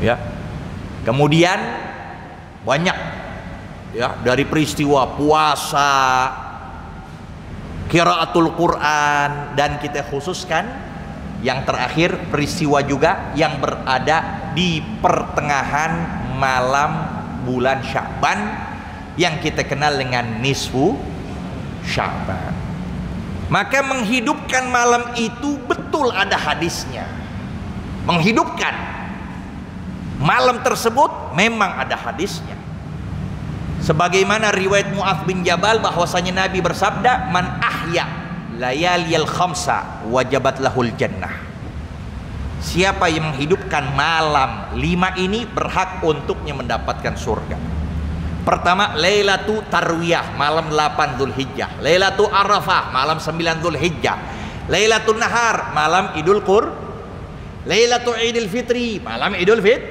Ya. Kemudian banyak ya dari peristiwa puasa, qiraatul Quran, dan kita khususkan yang terakhir peristiwa juga yang berada di pertengahan malam bulan Sya'ban yang kita kenal dengan nisfu Sya'ban. Maka menghidupkan malam itu betul ada hadisnya. Menghidupkan malam tersebut memang ada hadisnya. Sebagaimana riwayat Mu'adz bin Jabal bahwasanya Nabi bersabda, "Man ahya layaliyal khamsa wajabat lahul jannah." Siapa yang menghidupkan malam 5 ini berhak untuknya mendapatkan surga. Pertama, Lailatul Tarwiyah malam 8 Dzulhijjah, Lailatul Arafah malam 9 Dzulhijjah, Lailatul Nahar malam Idul Qur, Lailatul Idul Fitri malam Idul Fit,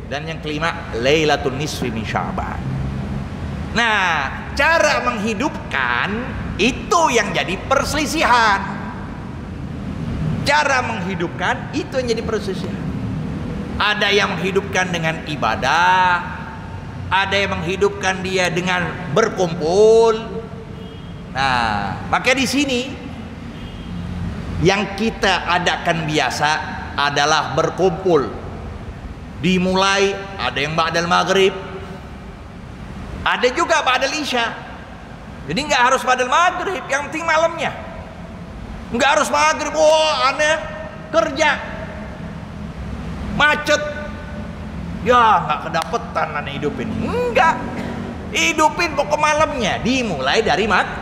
dan yang kelima Lailatul Nisfi min Sya'ban. Nah, cara menghidupkan itu yang jadi perselisihan. Cara menghidupkan itu yang jadi perselisihan. Ada yang menghidupkan dengan ibadah, ada yang menghidupkan dia dengan berkumpul. Nah, maka di sini yang kita adakan biasa adalah berkumpul. Dimulai ada yang ba'dal maghrib, ada juga ba'dal isya. Jadi nggak harus ba'dal maghrib, yang penting malamnya. Nggak harus maghrib, aneh kerja macet, ya nggak kedapetan aneh hidupin. Enggak, hidupin pokok malamnya. Dimulai dari maghrib.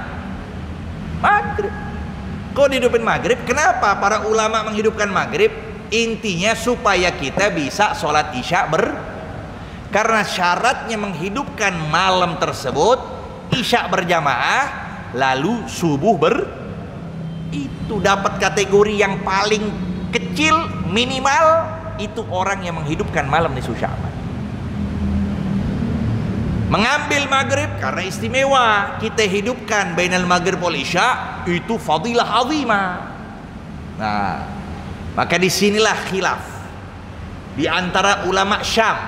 Kok dihidupin maghrib? Kenapa para ulama menghidupkan maghrib? Intinya supaya kita bisa sholat isya karena syaratnya menghidupkan malam tersebut isya berjamaah lalu subuh itu dapat kategori yang paling kecil minimal itu orang yang menghidupkan malam nisfu Sya'ban. Mengambil maghrib karena istimewa kita hidupkan bainal maghrib wal isya itu fadilah azimah. Nah, maka disinilah khilaf di antara ulama Syam.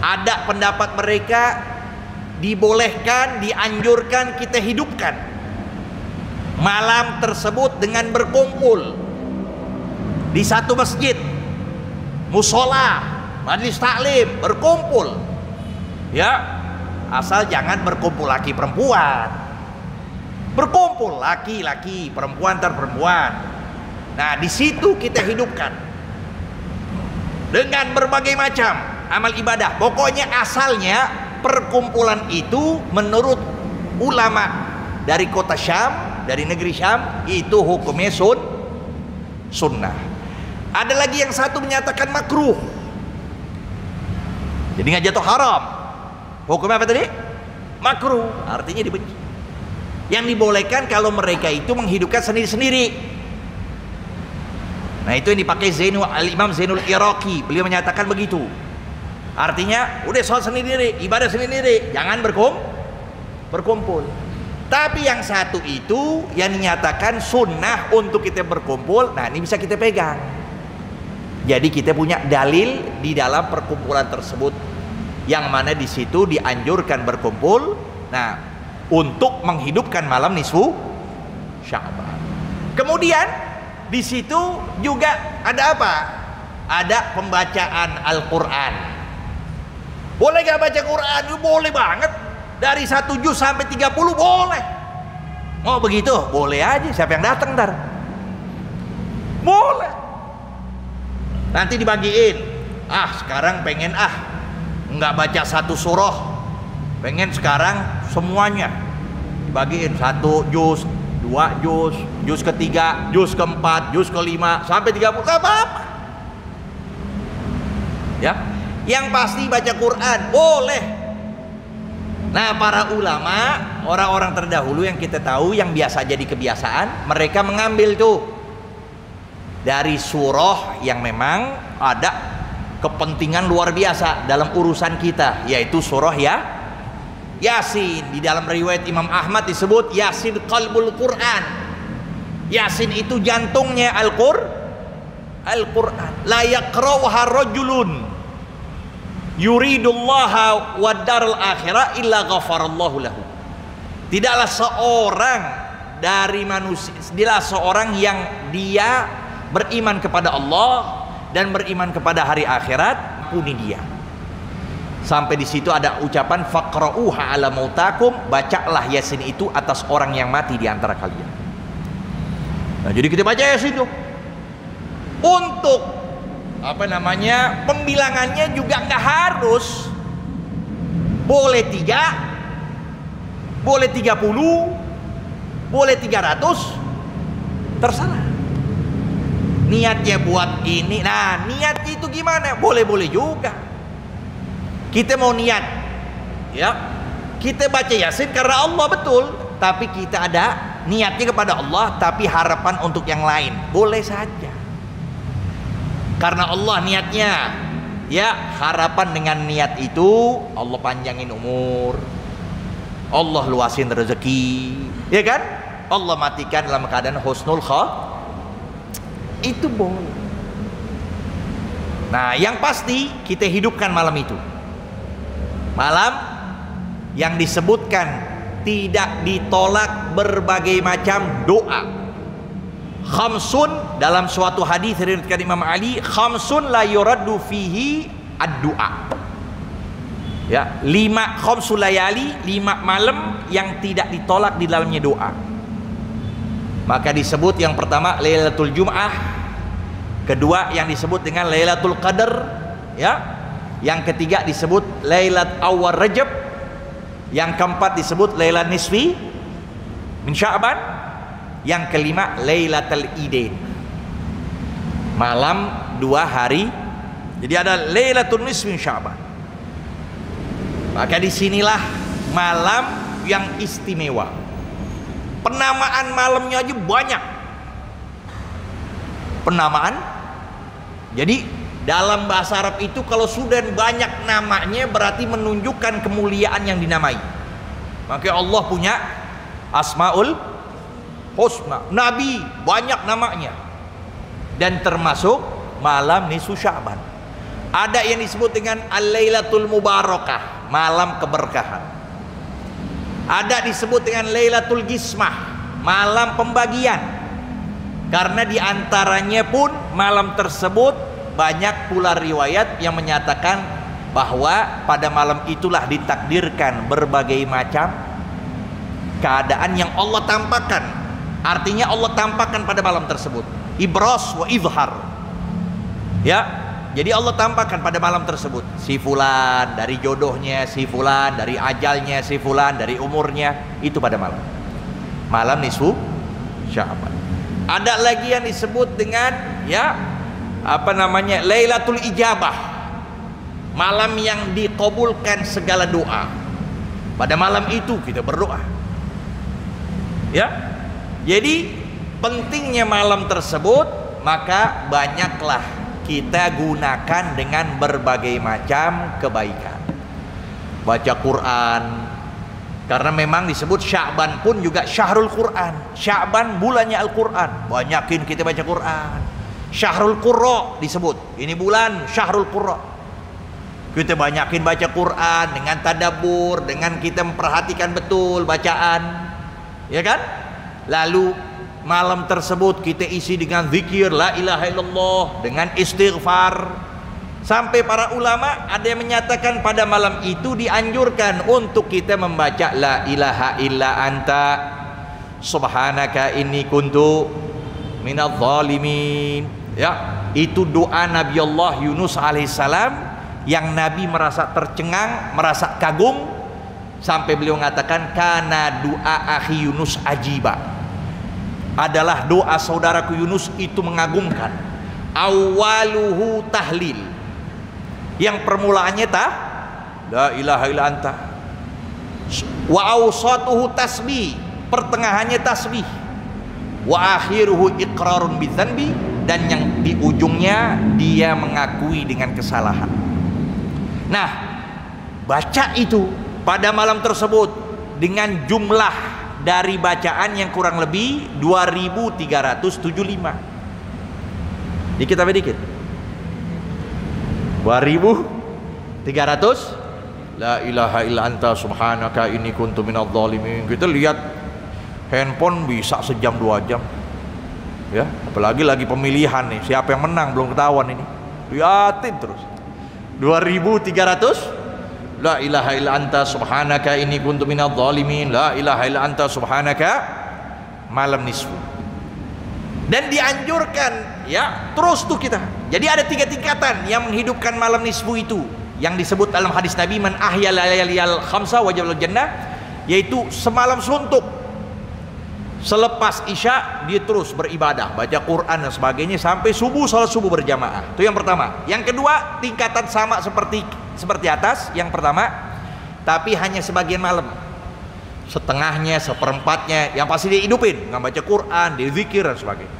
Ada pendapat mereka dibolehkan, dianjurkan kita hidupkan malam tersebut dengan berkumpul di satu masjid, musola, majelis taklim, berkumpul. Ya, asal jangan berkumpul laki perempuan. Berkumpul laki-laki, perempuan perempuan. Nah, di situ kita hidupkan dengan berbagai macam amal ibadah. Pokoknya asalnya perkumpulan itu menurut ulama dari kota Syam, dari negeri Syam, itu hukumnya sunnah. Ada lagi yang satu menyatakan makruh, jadi nggak jatuh haram. Hukumnya apa tadi? Makruh, artinya dibenci. Yang dibolehkan kalau mereka itu menghidupkan sendiri-sendiri. Nah, itu yang dipakai Al-Imam Zainul Iraqi. Beliau menyatakan begitu. Artinya udah sholat sendiri, ibadah sendiri, jangan berkumpul. Tapi yang satu itu yang dinyatakan sunnah untuk kita berkumpul. Nah, ini bisa kita pegang. Jadi kita punya dalil di dalam perkumpulan tersebut yang mana di situ dianjurkan berkumpul. Nah, untuk menghidupkan malam nisfu Sya'ban. Kemudian di situ juga ada apa? Ada pembacaan Al-Quran. Boleh gak baca Quran? Boleh banget. Dari 1 juz sampai 30 boleh. Mau begitu? Boleh aja. Siapa yang datang ntar? Boleh. Nanti dibagiin. Sekarang pengen nggak baca 1 surah. Pengen sekarang semuanya. Dibagiin 1 juz, 2 juz, juz ketiga, juz keempat, juz kelima, sampai 30. Gak apa-apa. Ya. Yang pasti baca Quran boleh. Nah, para ulama, orang-orang terdahulu yang kita tahu yang biasa jadi kebiasaan, mereka mengambil tuh dari surah yang memang ada kepentingan luar biasa dalam urusan kita, yaitu surah Yasin. Di dalam riwayat Imam Ahmad disebut Yasin qalbul Quran. Yasin itu jantungnya Al-Quran. La yaqra'uha rajulun yuridullaha wad-daral akhirah illa ghafarallahu lahu. Tidaklah seorang dari manusia, tidaklah seorang yang dia beriman kepada Allah dan beriman kepada hari akhirat, ampuni dia. Sampai di situ ada ucapan faqra'uha ala mautakum, bacalah Yasin itu atas orang yang mati di antara kalian. Nah, jadi kita baca Yasin itu. Untuk pembilangannya juga nggak harus, boleh 3, boleh 30, boleh 300, terserah. Niatnya buat ini. Nah, niatnya itu gimana? Boleh-boleh juga. Kita mau niat, ya, kita baca Yasin karena Allah, betul, tapi kita ada niatnya kepada Allah, tapi harapan untuk yang lain, boleh saja. Karena Allah niatnya, ya, harapan dengan niat itu Allah panjangin umur, Allah luasin rezeki, ya kan? Allah matikan dalam keadaan husnul khatimah, itu boleh. Nah, yang pasti kita hidupkan malam itu, malam yang disebutkan tidak ditolak berbagai macam doa. Khamsun, dalam suatu hadis riwayat Imam Ali, khamsun la yuraddu fihi ad-du'a. Ya, 5 khamsul layali, 5 malam yang tidak ditolak di dalamnya doa. Maka disebut yang pertama Lailatul Jum'ah, kedua yang disebut dengan Lailatul Qadar, ya. Yang ketiga disebut Lailat Awal Rajab, yang keempat disebut Lailat Nisfi min Sya'ban, yang kelima Lailatul Idain, malam 2 hari. Jadi ada Lailatul Nisfi min Sya'ban. Maka disinilah malam yang istimewa. Penamaan malamnya aja banyak. Penamaan. Jadi dalam bahasa Arab itu kalau sudah banyak namanya berarti menunjukkan kemuliaan yang dinamai. Maka Allah punya Asmaul Husna, Nabi banyak namanya, dan termasuk malam nisfu Sya'ban. Ada yang disebut dengan Al-Lailatul Mubarakah, malam keberkahan. Ada disebut dengan Lailatul Gismah, malam pembagian. Karena diantaranya pun malam tersebut banyak pula riwayat yang menyatakan bahwa pada malam itulah ditakdirkan berbagai macam keadaan yang Allah tampakkan. Artinya Allah tampakkan pada malam tersebut, ibras wa izhar, ya. Jadi Allah tampakkan pada malam tersebut si fulan dari jodohnya, si fulan dari ajalnya, si fulan dari umurnya, itu pada malam nisfu Sya'ban. Ada lagi yang disebut dengan, ya, Lailatul Ijabah, malam yang dikabulkan segala doa. Pada malam itu kita berdoa, ya. Jadi pentingnya malam tersebut, maka banyaklah kita gunakan dengan berbagai macam kebaikan. Baca Quran, karena memang disebut Sya'ban pun juga Syahrul Quran. Sya'ban bulannya Al-Quran, banyakin kita baca Quran. Syahrul Qurra disebut, ini bulan Syahrul Qurra. Kita banyakin baca Quran dengan tadabbur, dengan kita memperhatikan betul bacaan, ya kan? Lalu malam tersebut kita isi dengan zikir la ilaha illallah, dengan istighfar. Sampai para ulama ada yang menyatakan pada malam itu dianjurkan untuk kita membaca la ilaha illa anta subhanaka inni kuntu minadz zalimin. Ya, itu doa Nabi Allah Yunus alaihissalam yang Nabi merasa tercengang, merasa kagum, sampai beliau mengatakan kana doa akhi Yunus ajiba. Adalah doa saudaraku Yunus itu mengagumkan. Awaluhu tahlil, yang permulaannya la ilaha illa anta. Wa awsatuhu tasbih, pertengahannya tasbih. Wa akhiruhu iqrarun bidzanbi, dan yang di ujungnya dia mengakui dengan kesalahan. Nah, baca itu pada malam tersebut dengan jumlah dari bacaan yang kurang lebih 2375. Dikit tapi dikit. 2300. La ilaha illa anta subhanaka inni kuntu minadh dhalimin. Kita lihat handphone bisa sejam 2 jam. Ya, apalagi lagi pemilihan nih, siapa yang menang belum ketahuan ini. Liatin terus. 2300. La ilaha illa anta subhanaka inni kuntu minadh dhalimin. La ilaha illa anta subhanaka malam nisfu. Dan dianjurkan ya terus tuh kita. Jadi ada 3 tingkatan yang menghidupkan malam nisfu itu, yang disebut dalam hadis Nabi, man ahya layaliyal khamsa wajibal jannah, yaitu semalam suntuk. Selepas isya dia terus beribadah, baca Quran dan sebagainya sampai subuh, salat subuh berjamaah. Itu yang pertama. Yang kedua, tingkatan sama seperti atas yang pertama, tapi hanya sebagian malam, setengahnya, seperempatnya, yang pasti dia hidupin, nggak baca Quran, dia zikir dan sebagainya.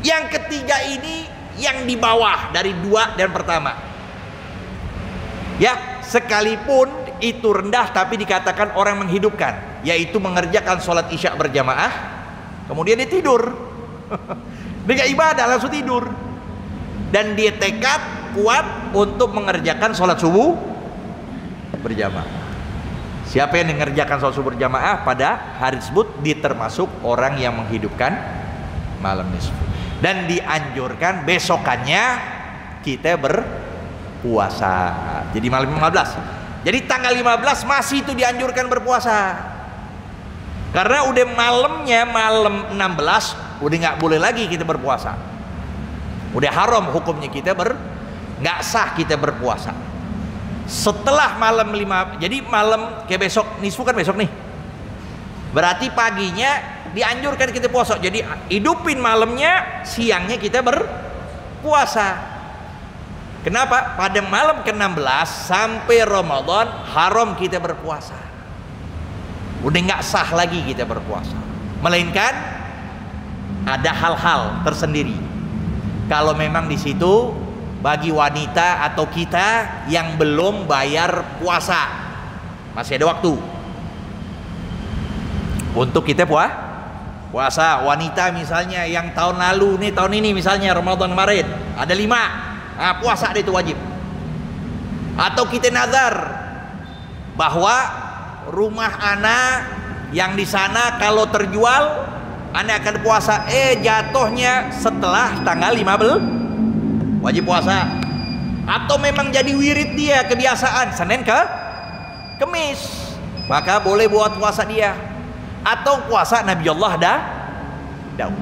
Yang ketiga ini yang di bawah dari 2 dan pertama. Ya, sekalipun itu rendah tapi dikatakan orang menghidupkan, yaitu mengerjakan sholat isya berjamaah, kemudian dia tidur. Dia gak ibadah, langsung tidur. Dan dia tekad kuat untuk mengerjakan sholat subuh berjamaah. Siapa yang mengerjakan sholat subuh berjamaah pada hari tersebut, dia termasuk orang yang menghidupkan malam nisfu. Dan dianjurkan besokannya kita berpuasa. Jadi malam 15. Jadi tanggal 15 masih itu dianjurkan berpuasa. Karena udah malamnya, malam 16 udah nggak boleh lagi kita berpuasa. Udah haram hukumnya kita nggak sah kita berpuasa. Setelah malam 5, jadi malam kayak besok, nisfu kan besok nih. Berarti paginya dianjurkan kita puasa. Jadi hidupin malamnya, siangnya kita berpuasa. Kenapa? Pada malam ke-16 sampai Ramadan haram kita berpuasa. Udah nggak sah lagi kita berpuasa. Melainkan ada hal-hal tersendiri. Kalau memang di situ bagi wanita atau kita yang belum bayar puasa, masih ada waktu untuk kita puasa. Wanita misalnya yang tahun lalu nih, tahun ini misalnya Ramadan kemarin ada 5, nah, puasa itu wajib. Atau kita nazar bahwa rumah anak yang di sana kalau terjual anak akan puasa, jatuhnya setelah tanggal 15 wajib puasa. Atau memang jadi wirid dia, kebiasaan Senin ke Kemis, maka boleh buat puasa dia. Atau puasa Nabi Allah Daud,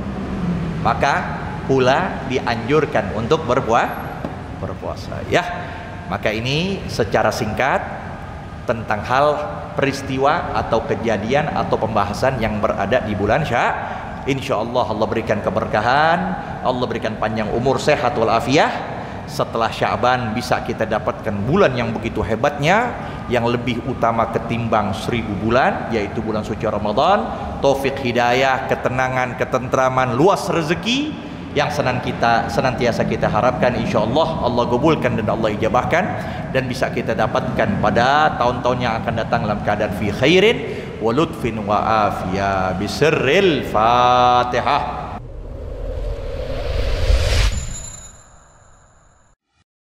maka pula dianjurkan untuk berpuasa ya. Maka ini secara singkat tentang hal peristiwa atau kejadian atau pembahasan yang berada di bulan Insyaallah Allah berikan keberkahan, Allah berikan panjang umur, sehat walafiat. Setelah Sya'ban bisa kita dapatkan bulan yang begitu hebatnya, yang lebih utama ketimbang 1000 bulan, yaitu bulan suci Ramadan. Taufik hidayah, ketenangan, ketentraman, luas rezeki yang senantiasa kita harapkan. Insyaallah Allah kabulkan dan Allah ijabahkan, dan bisa kita dapatkan pada tahun-tahun yang akan datang dalam keadaan fi khairin wa lutfin wa afiyah. Bisirril Fatihah.